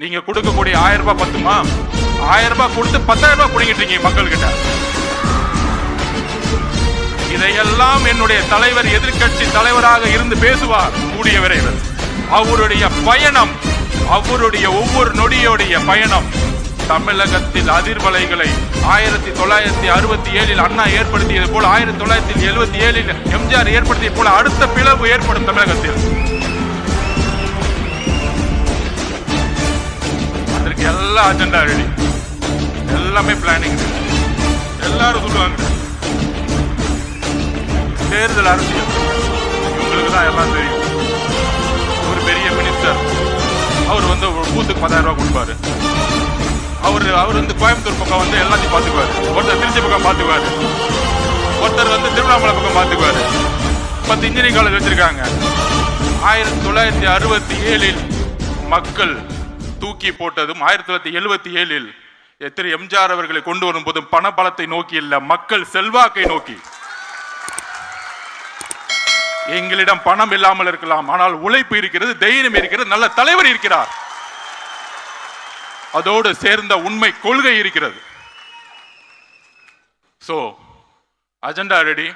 நீங்க கொடுக்கக்கூடிய 1000 ரூபாய் பத்துமா? 1000 ரூபாய் கொடுத்து 10,000 ரூபாய் புடிங்கிட்டு இருக்கீங்க மக்கள் கிட்ட. இதையெல்லாம் என்னுடைய தலைவர் எதிர்கட்சி தலைவராக இருந்து பேசுவார் கூடிய விரைவில். அவருடைய பயணம், அவருடைய ஒவ்வொரு நொடியோடைய பயணம் தமிழகத்தில் அதிர்வலைகளை 1967 அண்ணா ஏற்படுத்தியது போல 1977 எம்ஜிஆர் ஏற்படுத்தியது போல அடுத்த பிளவு ஏற்படும் தமிழகத்தில். அதற்கு எல்லா அஜெண்டா ரெடி, எல்லாமே பிளானிங். எல்லாரும் சொல்லுவாங்க தேர்தல் அரசியல் இவங்களுக்கு தான் எல்லாம் தெரியும். ஒரு பெரிய மினிஸ்டர் அவர் வந்து ஒரு பூத்துக்கு 10,000 ரூபாய் கொடுப்பாரு. அவர் வந்து கோயம்புத்தூர் பக்கம் வந்து எல்லாத்தையும் பார்த்துக்குவாரு. ஒருத்தர் திருச்சி பக்கம் பார்த்துக்குவாரு, ஒருத்தர் வந்து திருவண்ணாமலை பக்கம் பார்த்துக்குவாரு. 10 இன்ஜினியரிங் காலேஜ் வச்சிருக்காங்க. 1967 மக்கள் தூக்கி போட்டதும் 1977 திரு எம்ஜிஆர் அவர்களை கொண்டு வரும் போதும் பண பலத்தை நோக்கி இல்ல, மக்கள் செல்வாக்கை நோக்கி. எங்களிடம் பணம் இல்லாமல் இருக்கலாம், ஆனால் உழைப்பு இருக்கிறது, தைரியம் இருக்கிறது, நல்ல தலைவர் இருக்கிறார், அதோடு சேர்ந்த உண்மை கொள்கை இருக்கிறது. So agenda ready.